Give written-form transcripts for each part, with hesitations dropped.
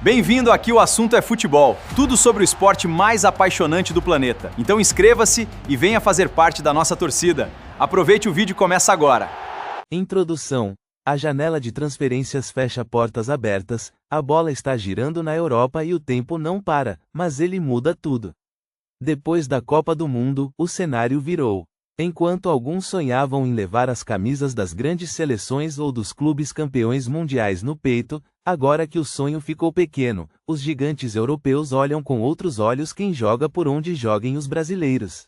Bem-vindo, aqui o assunto é futebol. Tudo sobre o esporte mais apaixonante do planeta. Então inscreva-se e venha fazer parte da nossa torcida. Aproveite, o vídeo começa agora. Introdução. A janela de transferências fecha portas abertas, a bola está girando na Europa e o tempo não para, mas ele muda tudo. Depois da Copa do Mundo, o cenário virou. Enquanto alguns sonhavam em levar as camisas das grandes seleções ou dos clubes campeões mundiais no peito, agora que o sonho ficou pequeno, os gigantes europeus olham com outros olhos quem joga por onde joguem os brasileiros.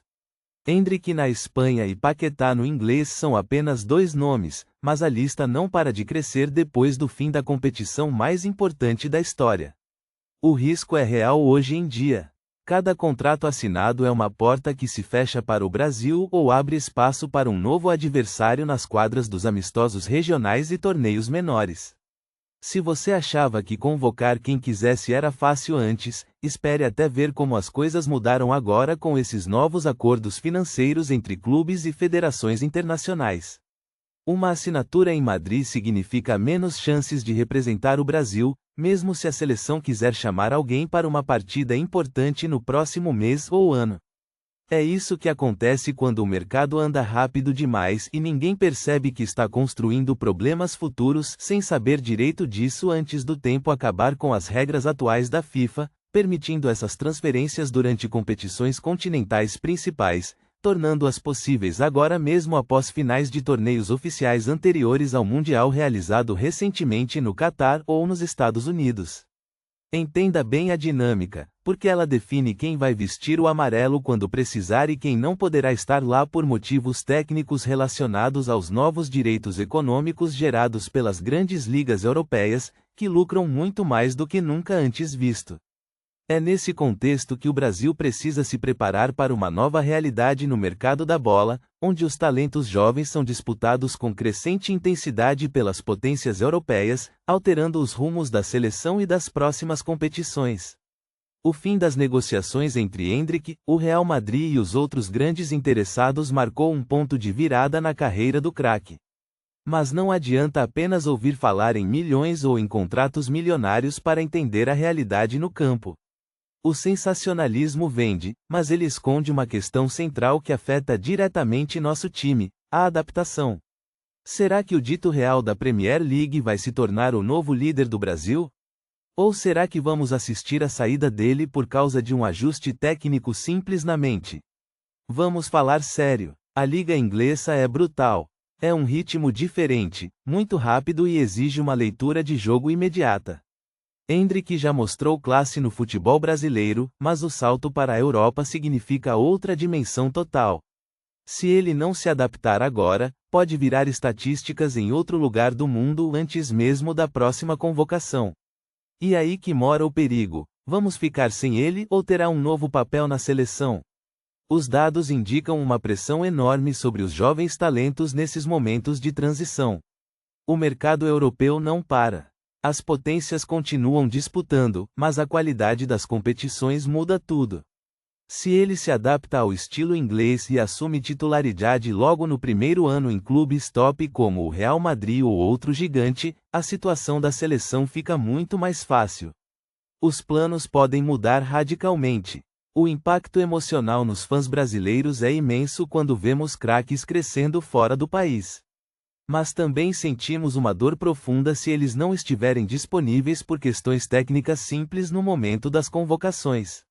Endrick na Espanha e Paquetá no inglês são apenas dois nomes, mas a lista não para de crescer depois do fim da competição mais importante da história. O risco é real hoje em dia. Cada contrato assinado é uma porta que se fecha para o Brasil ou abre espaço para um novo adversário nas quadras dos amistosos regionais e torneios menores. Se você achava que convocar quem quisesse era fácil antes, espere até ver como as coisas mudaram agora com esses novos acordos financeiros entre clubes e federações internacionais. Uma assinatura em Madrid significa menos chances de representar o Brasil, mesmo se a seleção quiser chamar alguém para uma partida importante no próximo mês ou ano. É isso que acontece quando o mercado anda rápido demais e ninguém percebe que está construindo problemas futuros sem saber direito disso antes do tempo acabar com as regras atuais da FIFA, permitindo essas transferências durante competições continentais principais, tornando-as possíveis agora mesmo após finais de torneios oficiais anteriores ao Mundial realizado recentemente no Catar ou nos Estados Unidos. Entenda bem a dinâmica, porque ela define quem vai vestir o amarelo quando precisar e quem não poderá estar lá por motivos técnicos relacionados aos novos direitos econômicos gerados pelas grandes ligas europeias, que lucram muito mais do que nunca antes visto. É nesse contexto que o Brasil precisa se preparar para uma nova realidade no mercado da bola, onde os talentos jovens são disputados com crescente intensidade pelas potências europeias, alterando os rumos da seleção e das próximas competições. O fim das negociações entre Endrick, o Real Madrid e os outros grandes interessados marcou um ponto de virada na carreira do craque. Mas não adianta apenas ouvir falar em milhões ou em contratos milionários para entender a realidade no campo. O sensacionalismo vende, mas ele esconde uma questão central que afeta diretamente nosso time: a adaptação. Será que o dito real da Premier League vai se tornar o novo líder do Brasil? Ou será que vamos assistir à saída dele por causa de um ajuste técnico simples na mente? Vamos falar sério. A liga inglesa é brutal. É um ritmo diferente, muito rápido e exige uma leitura de jogo imediata. Endrick já mostrou classe no futebol brasileiro, mas o salto para a Europa significa outra dimensão total. Se ele não se adaptar agora, pode virar estatísticas em outro lugar do mundo antes mesmo da próxima convocação. E aí que mora o perigo: vamos ficar sem ele ou terá um novo papel na seleção? Os dados indicam uma pressão enorme sobre os jovens talentos nesses momentos de transição. O mercado europeu não para. As potências continuam disputando, mas a qualidade das competições muda tudo. Se ele se adapta ao estilo inglês e assume titularidade logo no primeiro ano em clubes top como o Real Madrid ou outro gigante, a situação da seleção fica muito mais fácil. Os planos podem mudar radicalmente. O impacto emocional nos fãs brasileiros é imenso quando vemos craques crescendo fora do país. Mas também sentimos uma dor profunda se eles não estiverem disponíveis por questões técnicas simples no momento das convocações.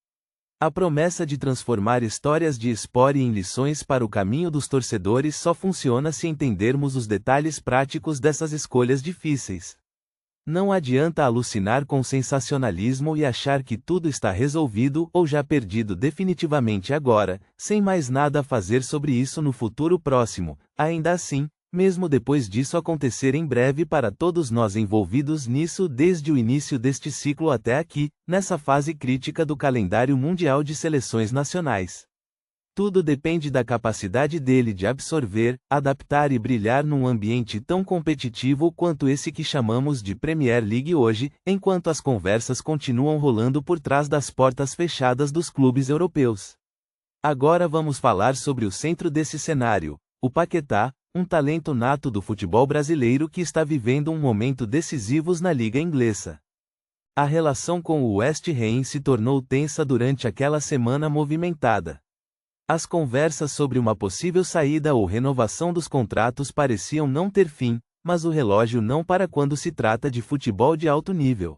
A promessa de transformar histórias de esporte em lições para o caminho dos torcedores só funciona se entendermos os detalhes práticos dessas escolhas difíceis. Não adianta alucinar com sensacionalismo e achar que tudo está resolvido ou já perdido definitivamente agora, sem mais nada a fazer sobre isso no futuro próximo. Ainda assim, mesmo depois disso acontecer em breve para todos nós envolvidos nisso desde o início deste ciclo até aqui, nessa fase crítica do calendário mundial de seleções nacionais. Tudo depende da capacidade dele de absorver, adaptar e brilhar num ambiente tão competitivo quanto esse que chamamos de Premier League hoje, enquanto as conversas continuam rolando por trás das portas fechadas dos clubes europeus. Agora vamos falar sobre o centro desse cenário, o Paquetá, um talento nato do futebol brasileiro que está vivendo um momento decisivo na liga inglesa. A relação com o West Ham se tornou tensa durante aquela semana movimentada. As conversas sobre uma possível saída ou renovação dos contratos pareciam não ter fim, mas o relógio não para quando se trata de futebol de alto nível.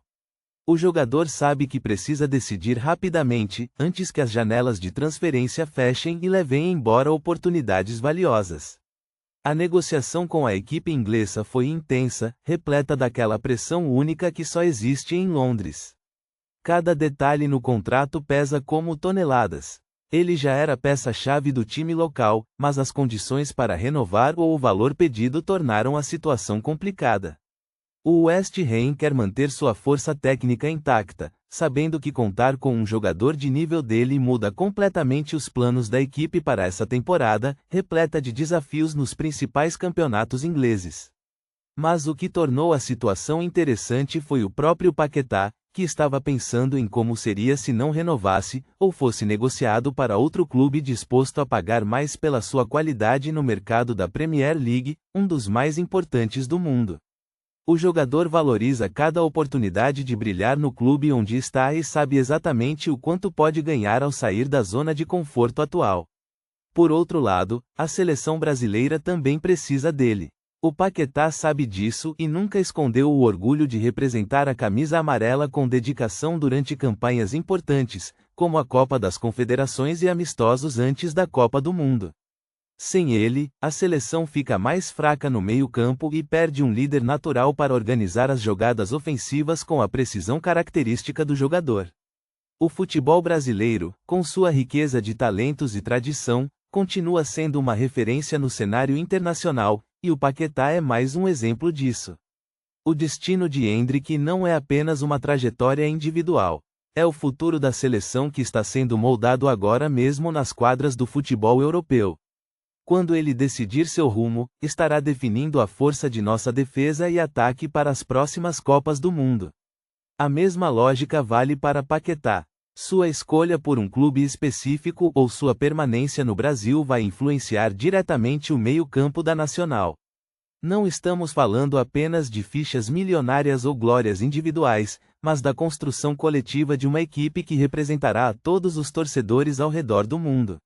O jogador sabe que precisa decidir rapidamente, antes que as janelas de transferência fechem e levem embora oportunidades valiosas. A negociação com a equipe inglesa foi intensa, repleta daquela pressão única que só existe em Londres. Cada detalhe no contrato pesa como toneladas. Ele já era peça-chave do time local, mas as condições para renovar ou o valor pedido tornaram a situação complicada. O West Ham quer manter sua força técnica intacta, sabendo que contar com um jogador de nível dele muda completamente os planos da equipe para essa temporada, repleta de desafios nos principais campeonatos ingleses. Mas o que tornou a situação interessante foi o próprio Paquetá, que estava pensando em como seria se não renovasse, ou fosse negociado para outro clube disposto a pagar mais pela sua qualidade no mercado da Premier League, um dos mais importantes do mundo. O jogador valoriza cada oportunidade de brilhar no clube onde está e sabe exatamente o quanto pode ganhar ao sair da zona de conforto atual. Por outro lado, a seleção brasileira também precisa dele. O Paquetá sabe disso e nunca escondeu o orgulho de representar a camisa amarela com dedicação durante campanhas importantes, como a Copa das Confederações e amistosos antes da Copa do Mundo. Sem ele, a seleção fica mais fraca no meio-campo e perde um líder natural para organizar as jogadas ofensivas com a precisão característica do jogador. O futebol brasileiro, com sua riqueza de talentos e tradição, continua sendo uma referência no cenário internacional, e o Paquetá é mais um exemplo disso. O destino de Endrick não é apenas uma trajetória individual. É o futuro da seleção que está sendo moldado agora mesmo nas quadras do futebol europeu. Quando ele decidir seu rumo, estará definindo a força de nossa defesa e ataque para as próximas Copas do Mundo. A mesma lógica vale para Paquetá. Sua escolha por um clube específico ou sua permanência no Brasil vai influenciar diretamente o meio-campo da Nacional. Não estamos falando apenas de fichas milionárias ou glórias individuais, mas da construção coletiva de uma equipe que representará a todos os torcedores ao redor do mundo.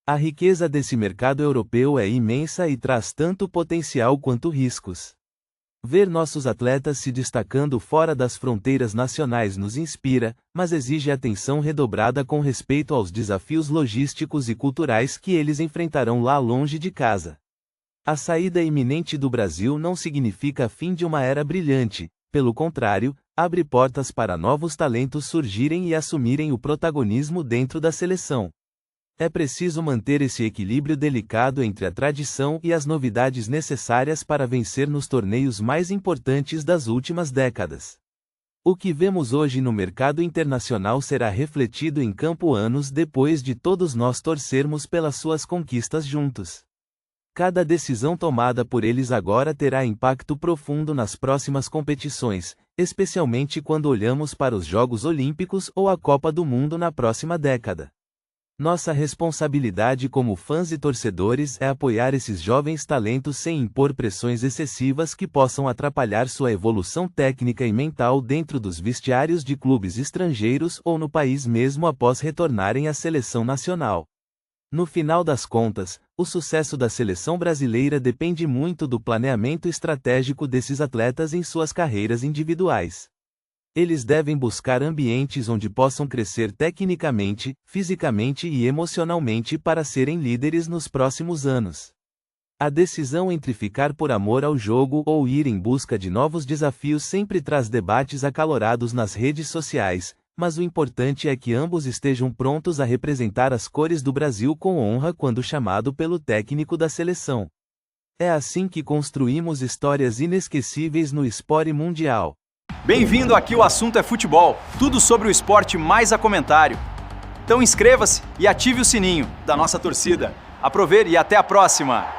A riqueza desse mercado europeu é imensa e traz tanto potencial quanto riscos. Ver nossos atletas se destacando fora das fronteiras nacionais nos inspira, mas exige atenção redobrada com respeito aos desafios logísticos e culturais que eles enfrentarão lá longe de casa. A saída iminente do Brasil não significa fim de uma era brilhante, pelo contrário, abre portas para novos talentos surgirem e assumirem o protagonismo dentro da seleção. É preciso manter esse equilíbrio delicado entre a tradição e as novidades necessárias para vencer nos torneios mais importantes das últimas décadas. O que vemos hoje no mercado internacional será refletido em campo anos depois de todos nós torcermos pelas suas conquistas juntos. Cada decisão tomada por eles agora terá impacto profundo nas próximas competições, especialmente quando olhamos para os Jogos Olímpicos ou a Copa do Mundo na próxima década. Nossa responsabilidade como fãs e torcedores é apoiar esses jovens talentos sem impor pressões excessivas que possam atrapalhar sua evolução técnica e mental dentro dos vestiários de clubes estrangeiros ou no país mesmo após retornarem à seleção nacional. No final das contas, o sucesso da seleção brasileira depende muito do planeamento estratégico desses atletas em suas carreiras individuais. Eles devem buscar ambientes onde possam crescer tecnicamente, fisicamente e emocionalmente para serem líderes nos próximos anos. A decisão entre ficar por amor ao jogo ou ir em busca de novos desafios sempre traz debates acalorados nas redes sociais, mas o importante é que ambos estejam prontos a representar as cores do Brasil com honra quando chamado pelo técnico da seleção. É assim que construímos histórias inesquecíveis no esporte mundial. Bem-vindo aqui, o assunto é futebol, tudo sobre o esporte mais a comentário. Então inscreva-se e ative o sininho da nossa torcida. Aproveite e até a próxima!